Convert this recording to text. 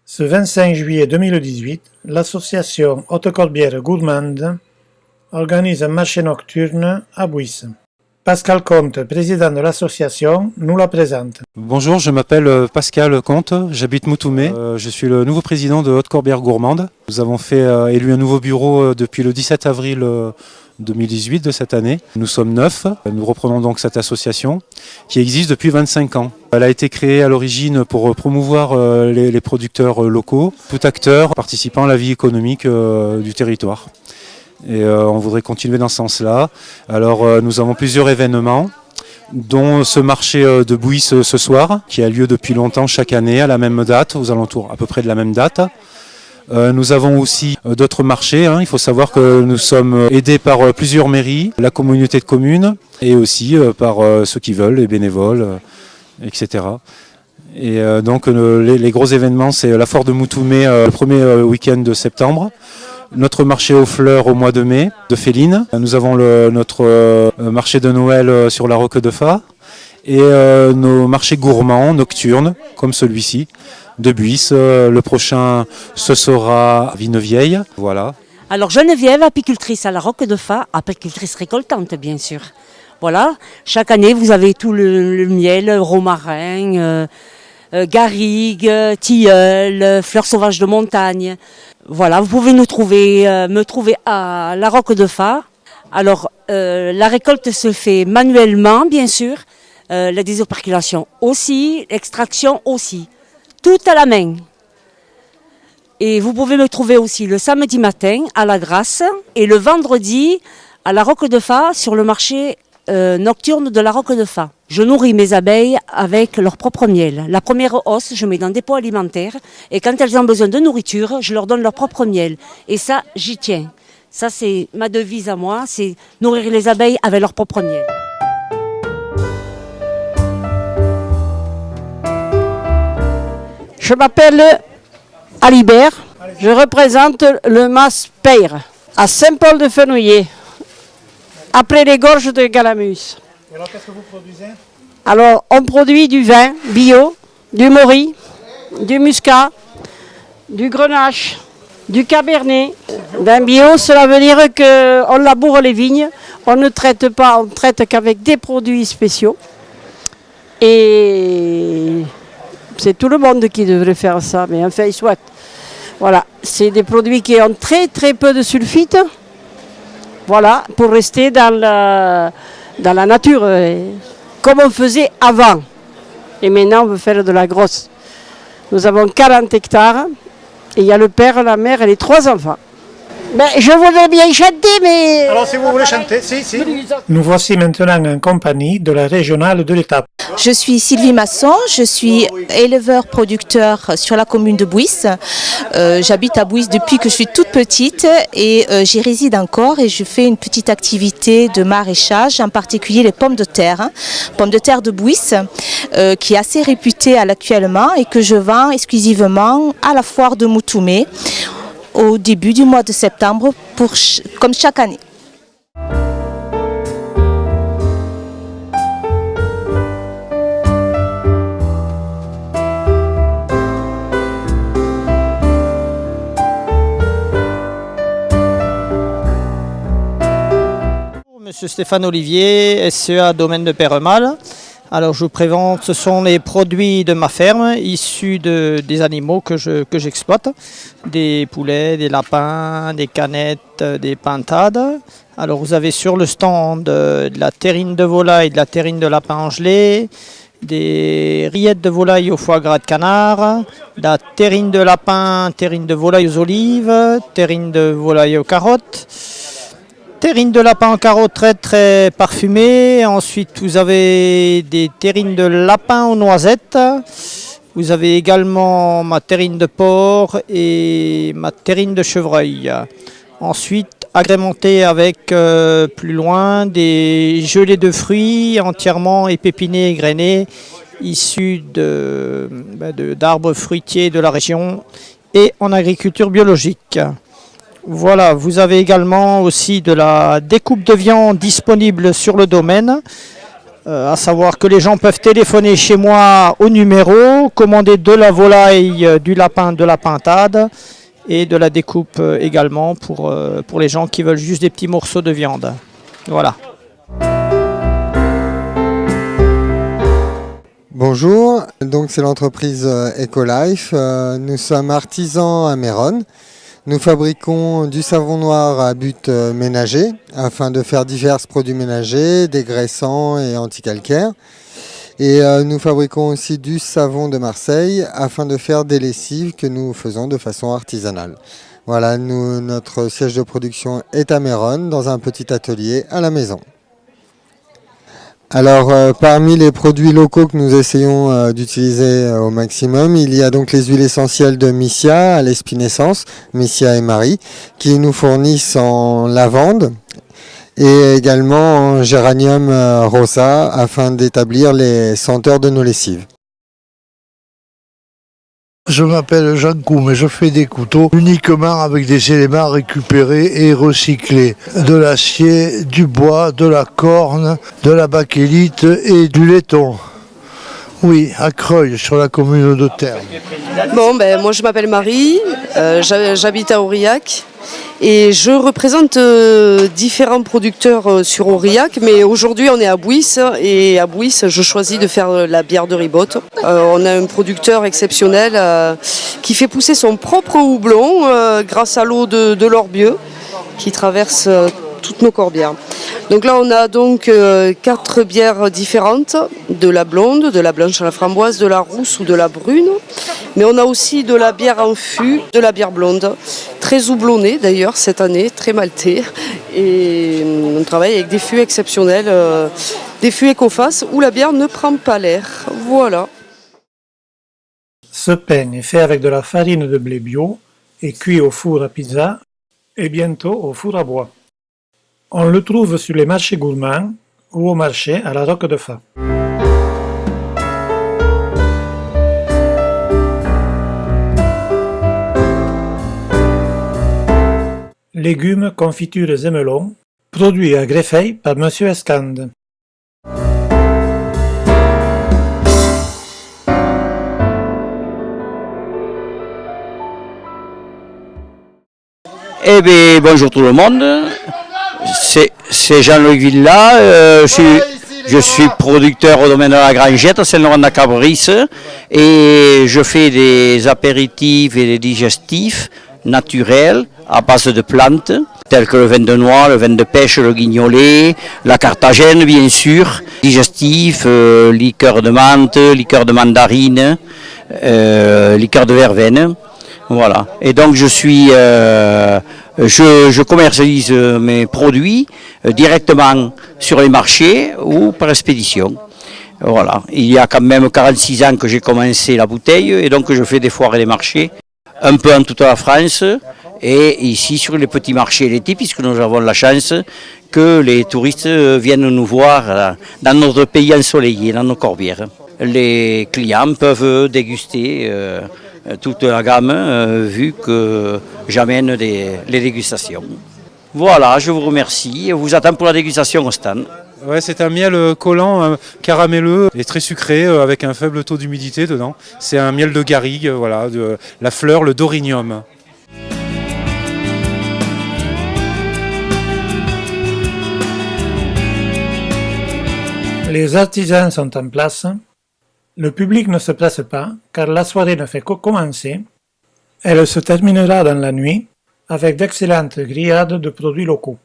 Ce 25 juillet 2018, l'association Haute-Corbière Gourmande organise un marché nocturne à Bouisse. Pascal Comte, président de l'association, nous la présente. Bonjour, je m'appelle Pascal Comte, j'habite Moutoumé. Je suis le nouveau président de Haute-Corbière Gourmande. Nous avons fait élu un nouveau bureau depuis le 17 avril 2018 de cette année. Nous sommes 9. Nous reprenons donc cette association qui existe depuis 25 ans. Elle a été créée à l'origine pour promouvoir les producteurs locaux, tout acteur participant à la vie économique du territoire. Et on voudrait continuer dans ce sens-là. Alors nous avons plusieurs événements, dont ce marché de Bouisse ce soir, qui a lieu depuis longtemps chaque année à la même date, aux alentours à peu près de la même date. Nous avons aussi d'autres marchés. Il faut savoir que nous sommes aidés par plusieurs mairies, la communauté de communes et aussi par ceux qui veulent, les bénévoles, etc. Et donc les gros événements, c'est la foire de Moutoumé le premier week-end de septembre. Notre marché aux fleurs au mois de mai, de Féline. Nous avons notre marché de Noël sur la Roque de Fa. Et nos marchés gourmands nocturnes, comme celui-ci, de Bouisse. Le prochain, ce sera à Vinevieille. Voilà. Alors Geneviève, apicultrice à la Roque de Fa, apicultrice récoltante bien sûr. Voilà, chaque année vous avez tout le miel, romarin, garrigue, tilleul, fleurs sauvages de montagne. Voilà, vous pouvez me trouver à la Roque de Fa. Alors, la récolte se fait manuellement, bien sûr. La désoperculation aussi, l'extraction aussi. Tout à la main. Et vous pouvez me trouver aussi le samedi matin à la Grasse et le vendredi à la Roque de Fa sur le marché nocturne de la Roque de Fa. Je nourris mes abeilles avec leur propre miel. La première hausse, je mets dans des pots alimentaires et quand elles ont besoin de nourriture, je leur donne leur propre miel. Et ça, j'y tiens. Ça, c'est ma devise à moi, c'est nourrir les abeilles avec leur propre miel. Je m'appelle Alibert, je représente le mas Peyre à Saint-Paul-de-Fenouillet, après les gorges de Galamus. Et alors, qu'est-ce que vous produisez ? Alors, on produit du vin bio, du mori, du muscat, du grenache, du cabernet. D'un bio, cela veut dire qu'on laboure les vignes, on ne traite pas, on traite qu'avec des produits spéciaux. Et c'est tout le monde qui devrait faire ça, mais enfin, il souhaite. Voilà, c'est des produits qui ont très très peu de sulfite. Voilà, pour rester dans la nature, comme on faisait avant. Et maintenant, on veut faire de la grosse. Nous avons 40 hectares, et il y a le père, la mère et les 3 enfants. Ben, je voudrais bien chanter, mais... Alors, si vous voulez chanter, si. Nous voici maintenant en compagnie de la régionale de l'Étape. Je suis Sylvie Masson, je suis éleveur-producteur sur la commune de Bouisse. J'habite à Bouisse depuis que je suis toute petite et j'y réside encore et je fais une petite activité de maraîchage, en particulier les pommes de terre. Pommes de terre de Bouisse, qui est assez réputée actuellement et que je vends exclusivement à la foire de Moutoumé au début du mois de septembre, comme chaque année. Monsieur Stéphane Olivier, SCA Domaine de Peyremal. Alors je vous présente, ce sont les produits de ma ferme issus des animaux que j'exploite. Des poulets, des lapins, des canettes, des pintades. Alors vous avez sur le stand de la terrine de volaille, de la terrine de lapin en gelée, des rillettes de volaille au foie gras de canard, de la terrine de lapin, terrine de volaille aux olives, terrine de volaille aux carottes. Terrine de lapin en carottes très très parfumée. Ensuite, vous avez des terrines de lapin aux noisettes. Vous avez également ma terrine de porc et ma terrine de chevreuil. Ensuite, agrémenté avec plus loin des gelées de fruits entièrement épépinés et grainés, issus d'arbres fruitiers de la région et en agriculture biologique. Voilà, vous avez également aussi de la découpe de viande disponible sur le domaine À savoir que les gens peuvent téléphoner chez moi au numéro, commander de la volaille, du lapin, de la pintade et de la découpe également pour les gens qui veulent juste des petits morceaux de viande. Voilà. Bonjour, donc c'est l'entreprise Ecolife. Nous sommes artisans à Méronne. Nous fabriquons du savon noir à but ménager afin de faire divers produits ménagers, dégraissants et anticalcaires. Et nous fabriquons aussi du savon de Marseille afin de faire des lessives que nous faisons de façon artisanale. Voilà, notre siège de production est à Méronne dans un petit atelier à la maison. Alors parmi les produits locaux que nous essayons d'utiliser au maximum, il y a donc les huiles essentielles de Missia à l'Espinaissance, Missia et Marie, qui nous fournissent en lavande et également en géranium rosa afin d'établir les senteurs de nos lessives. Je m'appelle Jean Coum et je fais des couteaux uniquement avec des éléments récupérés et recyclés. De l'acier, du bois, de la corne, de la bakélite et du laiton. Oui, à Creuil, sur la commune de Terme. Bon, moi je m'appelle Marie, j'habite à Aurillac et je représente différents producteurs sur Aurillac, mais aujourd'hui on est à Bouisse et à Bouisse je choisis de faire la bière de Ribotte. On a un producteur exceptionnel qui fait pousser son propre houblon grâce à l'eau de l'Orbieu qui traverse toutes nos corbières. Donc là on a donc 4 bières différentes, de la blonde, de la blanche à la framboise, de la rousse ou de la brune. Mais on a aussi de la bière en fût, de la bière blonde, très houblonnée d'ailleurs cette année, très maltée. Et on travaille avec des fûts exceptionnels, des fûts Ecoface où la bière ne prend pas l'air. Voilà. Ce pain est fait avec de la farine de blé bio et cuit au four à pizza et bientôt au four à bois. On le trouve sur les marchés gourmands ou au marché à la Roque de Fa. Légumes, confitures et melons, produits à Greffey par Monsieur Escande. Eh bien, bonjour tout le monde. C'est Jean-Luc Villa. Je suis producteur au domaine de la Grangette, Saint-Laurent-de-la-Cabrisse, et je fais des apéritifs et des digestifs naturels à base de plantes, tels que le vin de noix, le vin de pêche, le guignolet, la carthagène bien sûr, digestifs, liqueur de menthe, liqueur de mandarine, liqueur de verveine. Voilà. Et donc je commercialise mes produits directement sur les marchés ou par expédition. Voilà. Il y a quand même 46 ans que j'ai commencé la bouteille et donc je fais des foires et des marchés un peu en toute la France et ici sur les petits marchés l'été puisque nous avons la chance que les touristes viennent nous voir dans notre pays ensoleillé, dans nos corbières. Les clients peuvent déguster toute la gamme vu que j'amène les dégustations. Voilà, je vous remercie et vous attends pour la dégustation au stand. Ouais, c'est un miel collant, caramelleux et très sucré avec un faible taux d'humidité dedans. C'est un miel de garrigue, voilà, de la fleur, le dorinium. Les artisans sont en place. Le public ne se presse pas, car la soirée ne fait que commencer. Elle se terminera dans la nuit avec d'excellentes grillades de produits locaux.